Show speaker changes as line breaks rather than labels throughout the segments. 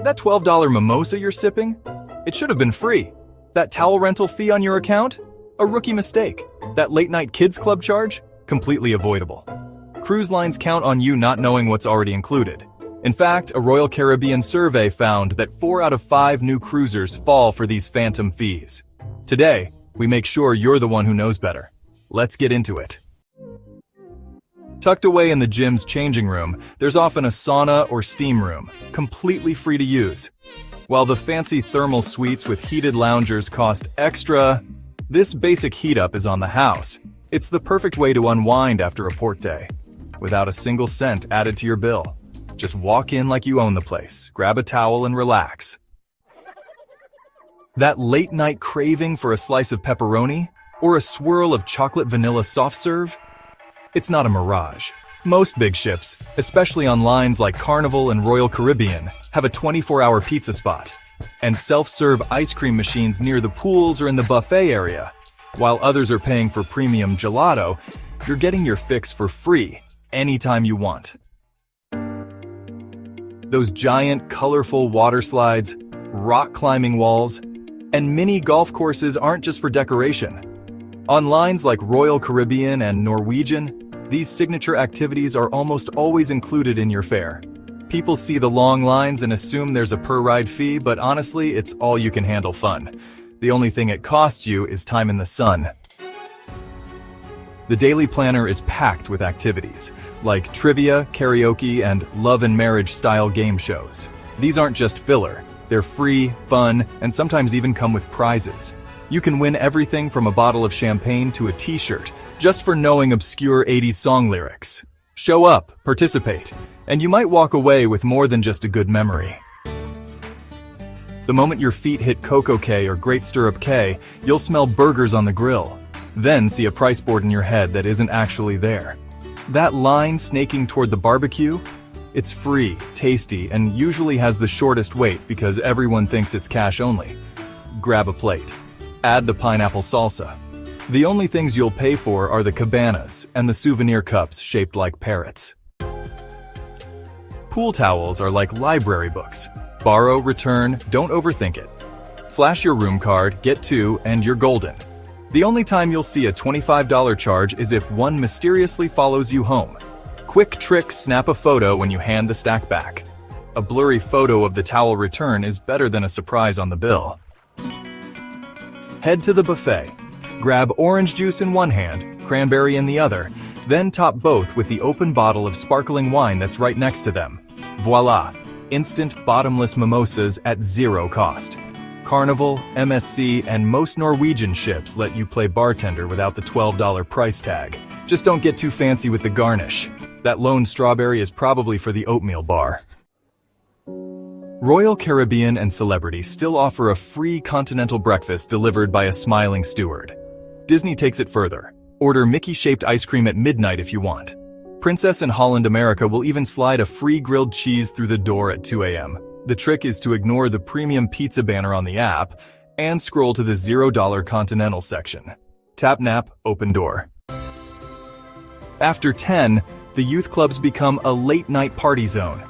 That $12 mimosa you're sipping? It should have been free. That towel rental fee on your account? A rookie mistake. That late-night kids club charge? Completely avoidable. Cruise lines count on you not knowing what's already included. In fact, a Royal Caribbean survey found that 4 out of 5 new cruisers fall for these phantom fees. Today, we make sure you're the one who knows better. Let's get into it. Tucked away in the gym's changing room, there's often a sauna or steam room, completely free to use. While the fancy thermal suites with heated loungers cost extra, this basic heat-up is on the house. It's the perfect way to unwind after a port day, without a single cent added to your bill. Just walk in like you own the place, grab a towel and relax. That late-night craving for a slice of pepperoni or a swirl of chocolate vanilla soft serve? It's not a mirage. Most big ships, especially on lines like Carnival and Royal Caribbean, have a 24-hour pizza spot and self-serve ice cream machines near the pools or in the buffet area. While others are paying for premium gelato, you're getting your fix for free anytime you want. Those giant, colorful water slides, rock climbing walls, and mini golf courses aren't just for decoration. On lines like Royal Caribbean and Norwegian, these signature activities are almost always included in your fare. People see the long lines and assume there's a per-ride fee, but honestly, it's all-you-can-handle fun. The only thing it costs you is time in the sun. The daily planner is packed with activities, like trivia, karaoke, and love and marriage-style game shows. These aren't just filler. They're free, fun, and sometimes even come with prizes. You can win everything from a bottle of champagne to a t-shirt, just for knowing obscure 80s song lyrics. Show up, participate, and you might walk away with more than just a good memory. The moment your feet hit Coco Cay or Great Stirrup Cay, you'll smell burgers on the grill, then see a price board in your head that isn't actually there. That line snaking toward the barbecue? It's free, tasty, and usually has the shortest wait because everyone thinks it's cash only. Grab a plate. Add the pineapple salsa. The only things you'll pay for are the cabanas and the souvenir cups shaped like parrots. Pool towels are like library books. Borrow, return, don't overthink it. Flash your room card, get 2, and you're golden. The only time you'll see a $25 charge is if one mysteriously follows you home. Quick trick, snap a photo when you hand the stack back. A blurry photo of the towel return is better than a surprise on the bill. Head to the buffet. Grab orange juice in one hand, cranberry in the other, then top both with the open bottle of sparkling wine that's right next to them. Voila! Instant bottomless mimosas at zero cost. Carnival, MSC, and most Norwegian ships let you play bartender without the $12 price tag. Just don't get too fancy with the garnish. That lone strawberry is probably for the oatmeal bar. Royal Caribbean and Celebrity still offer a free continental breakfast delivered by a smiling steward. Disney takes it further. Order Mickey-shaped ice cream at midnight if you want. Princess and Holland America will even slide a free grilled cheese through the door at 2 a.m. The trick is to ignore the premium pizza banner on the app and scroll to the $0 continental section. Tap nap, open door. After 10, the youth clubs become a late-night party zone.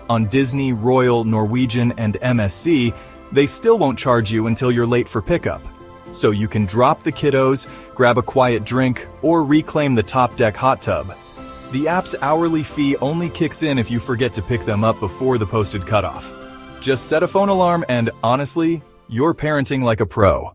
On Disney, Royal, Norwegian, and MSC, they still won't charge you until you're late for pickup. So you can drop the kiddos, grab a quiet drink, or reclaim the top deck hot tub. The app's hourly fee only kicks in if you forget to pick them up before the posted cutoff. Just set a phone alarm and, honestly, you're parenting like a pro.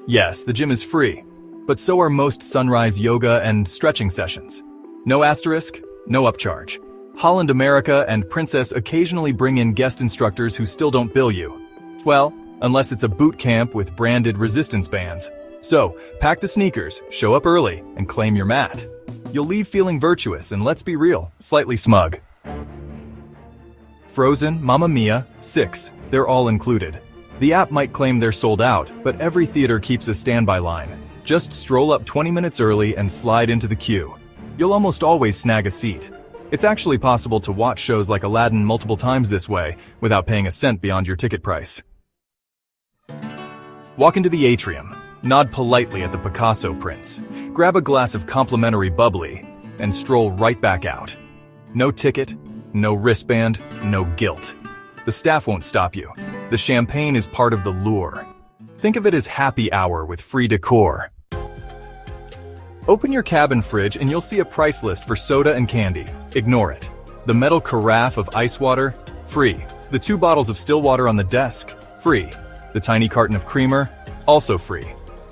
Yes, the gym is free, but so are most sunrise yoga and stretching sessions. No asterisk, no upcharge. Holland America and Princess occasionally bring in guest instructors who still don't bill you. Well, unless it's a boot camp with branded resistance bands. So, pack the sneakers, show up early, and claim your mat. You'll leave feeling virtuous and, let's be real, slightly smug. Frozen, Mamma Mia, 6, they're all included. The app might claim they're sold out, but every theater keeps a standby line. Just stroll up 20 minutes early and slide into the queue. You'll almost always snag a seat. It's actually possible to watch shows like Aladdin multiple times this way without paying a cent beyond your ticket price. Walk into the atrium, nod politely at the Picasso prints, grab a glass of complimentary bubbly, and stroll right back out. No ticket, no wristband, no guilt. The staff won't stop you. The champagne is part of the lure. Think of it as happy hour with free decor. Open your cabin fridge and you'll see a price list for soda and candy. Ignore it. The metal carafe of ice water? Free. The 2 bottles of still water on the desk? Free. The tiny carton of creamer? Also free.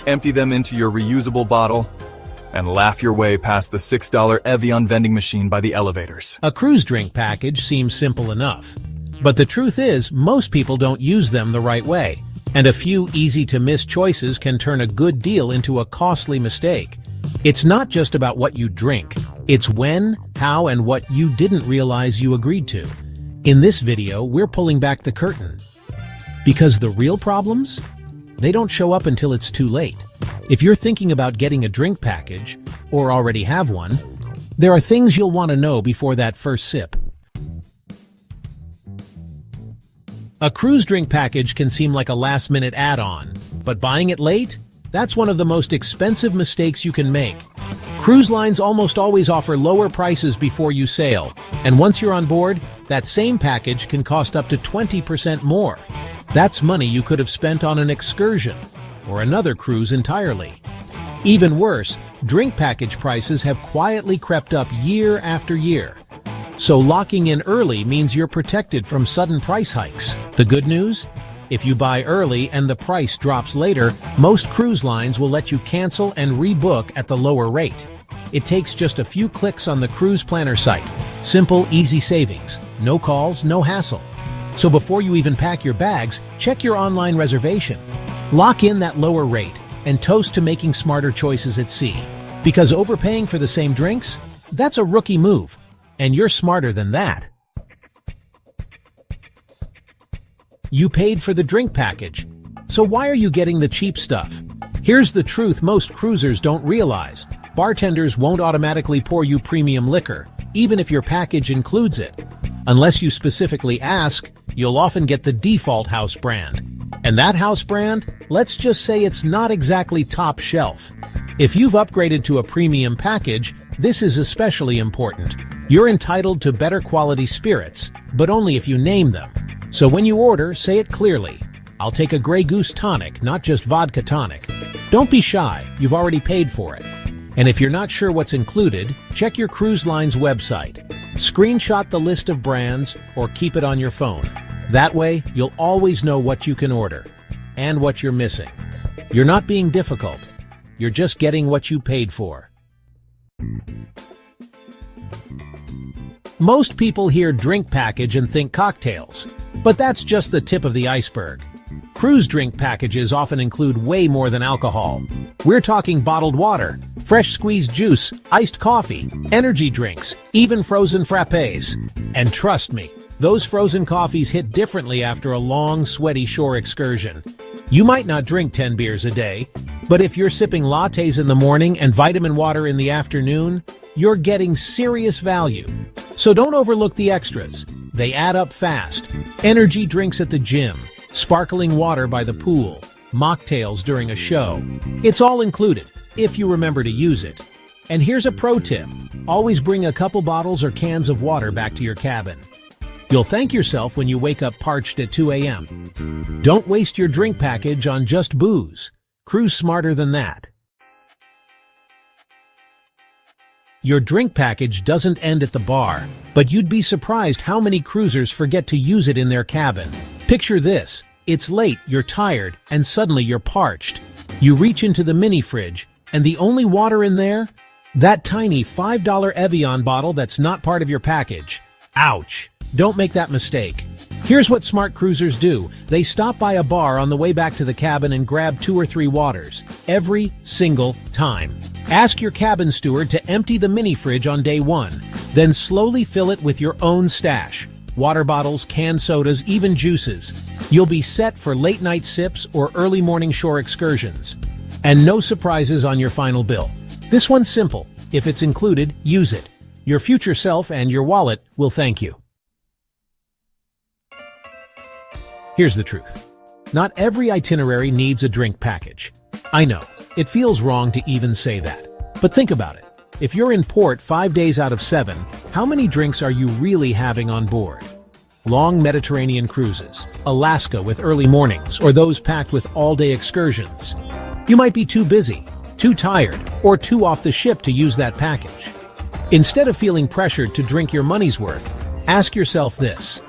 Empty them into your reusable bottle and laugh your way past the $6 Evian vending machine by the elevators.
A cruise drink package seems simple enough. But the truth is, most people don't use them the right way. And a few easy-to-miss choices can turn a good deal into a costly mistake. It's not just about what you drink. It's when, how, and what you didn't realize you agreed to. In this video, we're pulling back the curtain. Because the real problems? They don't show up until it's too late. If you're thinking about getting a drink package, or already have one, there are things you'll want to know before that first sip. A cruise drink package can seem like a last-minute add-on, but buying it late? That's one of the most expensive mistakes you can make. Cruise lines almost always offer lower prices before you sail, and once you're on board, that same package can cost up to 20% more. That's money you could have spent on an excursion, or another cruise entirely. Even worse, drink package prices have quietly crept up year after year. So locking in early means you're protected from sudden price hikes. The good news? If you buy early and the price drops later, most cruise lines will let you cancel and rebook at the lower rate. It takes just a few clicks on the cruise planner site. Simple, easy savings. No calls, no hassle. So before you even pack your bags, check your online reservation. Lock in that lower rate and toast to making smarter choices at sea. Because overpaying for the same drinks? That's a rookie move. And you're smarter than that. You paid for the drink package. So why are you getting the cheap stuff? Here's the truth most cruisers don't realize. Bartenders won't automatically pour you premium liquor, even if your package includes it. Unless you specifically ask, you'll often get the default house brand. And that house brand, let's just say it's not exactly top shelf. If you've upgraded to a premium package, this is especially important. You're entitled to better quality spirits, but only if you name them. So when you order, say it clearly. I'll take a Grey Goose tonic, not just vodka tonic. Don't be shy, you've already paid for it. And if you're not sure what's included, check your cruise line's website. Screenshot the list of brands or keep it on your phone. That way, you'll always know what you can order and what you're missing. You're not being difficult. You're just getting what you paid for. Most people hear drink package and think cocktails, but that's just the tip of the iceberg. Cruise drink packages often include way more than alcohol. We're talking bottled water, fresh squeezed juice, iced coffee, energy drinks, even frozen frappes. And trust me, those frozen coffees hit differently after a long, sweaty shore excursion. You might not drink 10 beers a day, but if you're sipping lattes in the morning and vitamin water in the afternoon, you're getting serious value. So don't overlook the extras. They add up fast. Energy drinks at the gym, sparkling water by the pool, mocktails during a show. It's all included, if you remember to use it. And here's a pro tip. Always bring a couple bottles or cans of water back to your cabin. You'll thank yourself when you wake up parched at 2 a.m. Don't waste your drink package on just booze. Cruise smarter than that. Your drink package doesn't end at the bar, but you'd be surprised how many cruisers forget to use it in their cabin. Picture this. It's late, you're tired, and suddenly you're parched. You reach into the mini fridge, and the only water in there? That tiny $5 Evian bottle that's not part of your package. Ouch! Don't make that mistake. Here's what smart cruisers do. They stop by a bar on the way back to the cabin and grab 2 or 3 waters. Every single time. Ask your cabin steward to empty the mini fridge on day 1. Then slowly fill it with your own stash. Water bottles, canned sodas, even juices. You'll be set for late night sips or early morning shore excursions. And no surprises on your final bill. This one's simple. If it's included, use it. Your future self and your wallet will thank you. Here's the truth. Not every itinerary needs a drink package. I know, it feels wrong to even say that. But think about it. If you're in port 5 days out of 7, how many drinks are you really having on board? long Mediterranean cruises, Alaska with early mornings, or those packed with all-day excursions. You might be too busy, too tired, or too off the ship to use that package. Instead of feeling pressured to drink your money's worth, ask yourself this: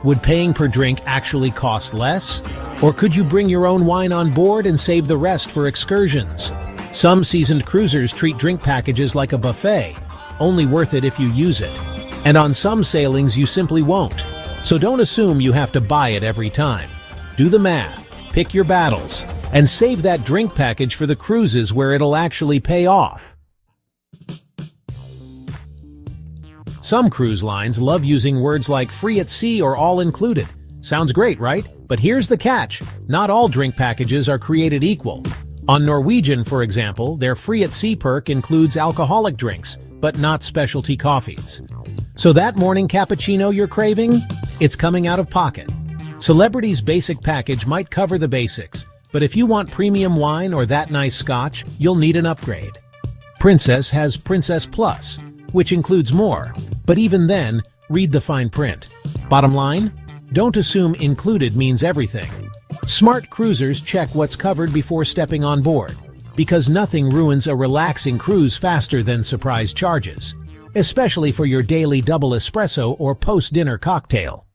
would paying per drink actually cost less? Or could you bring your own wine on board and save the rest for excursions? Some seasoned cruisers treat drink packages like a buffet, only worth it if you use it. And on some sailings you simply won't. So don't assume you have to buy it every time. Do the math, pick your battles, and save that drink package for the cruises where it'll actually pay off. Some cruise lines love using words like free at sea or all included. Sounds great, right? But here's the catch. Not all drink packages are created equal. On Norwegian, for example, their free at sea perk includes alcoholic drinks, but not specialty coffees. So that morning cappuccino you're craving? It's coming out of pocket. Celebrity's basic package might cover the basics, but if you want premium wine or that nice scotch, you'll need an upgrade. Princess has Princess Plus, which includes more, but even then, read the fine print. Bottom line, don't assume included means everything. Smart cruisers check what's covered before stepping on board, because nothing ruins a relaxing cruise faster than surprise charges, especially for your daily double espresso or post-dinner cocktail.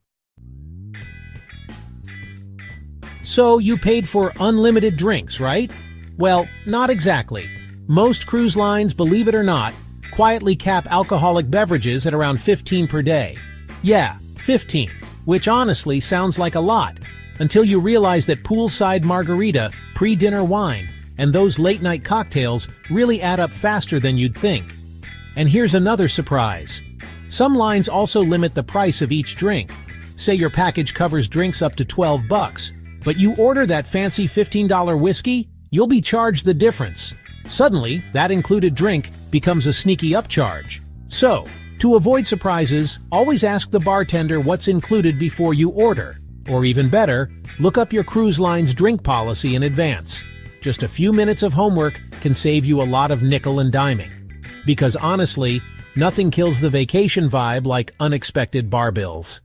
So you paid for unlimited drinks, right? Well, not exactly. Most cruise lines, believe it or not, quietly cap alcoholic beverages at around 15 per day. Yeah, 15, which honestly sounds like a lot, until you realize that poolside margarita, pre-dinner wine, and those late-night cocktails really add up faster than you'd think. And here's another surprise. Some lines also limit the price of each drink. Say your package covers drinks up to $12, but you order that fancy $15 whiskey, you'll be charged the difference. Suddenly, that included drink becomes a sneaky upcharge. So, to avoid surprises, always ask the bartender what's included before you order. Or even better, look up your cruise line's drink policy in advance. Just a few minutes of homework can save you a lot of nickel and diming. Because honestly, nothing kills the vacation vibe like unexpected bar bills.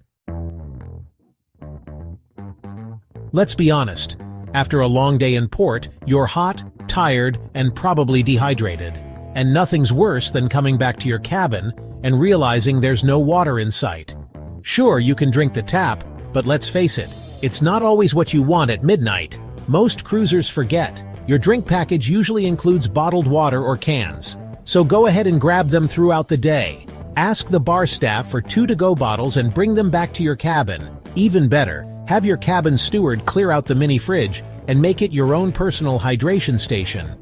Let's be honest. After a long day in port, you're hot, tired, and probably dehydrated. And nothing's worse than coming back to your cabin and realizing there's no water in sight. Sure, you can drink the tap, but let's face it, it's not always what you want at midnight. Most cruisers forget. Your drink package usually includes bottled water or cans. So go ahead and grab them throughout the day. Ask the bar staff for 2 to-go bottles and bring them back to your cabin. Even better, have your cabin steward clear out the mini fridge and make it your own personal hydration station.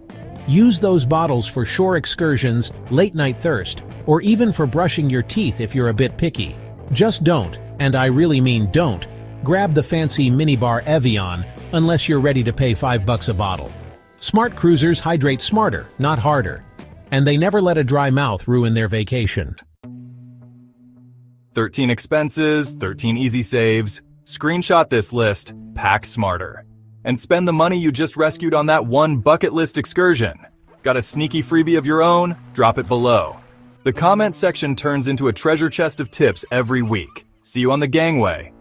Use those bottles for shore excursions, late-night thirst, or even for brushing your teeth if you're a bit picky. Just don't, and I really mean don't, grab the fancy minibar Evian unless you're ready to pay $5 a bottle. Smart cruisers hydrate smarter, not harder. And they never let a dry mouth ruin their vacation.
13 expenses, 13 easy saves. Screenshot this list, pack smarter. And spend the money you just rescued on that one bucket list excursion. Got a sneaky freebie of your own? Drop it below. The comment section turns into a treasure chest of tips every week. See you on the gangway.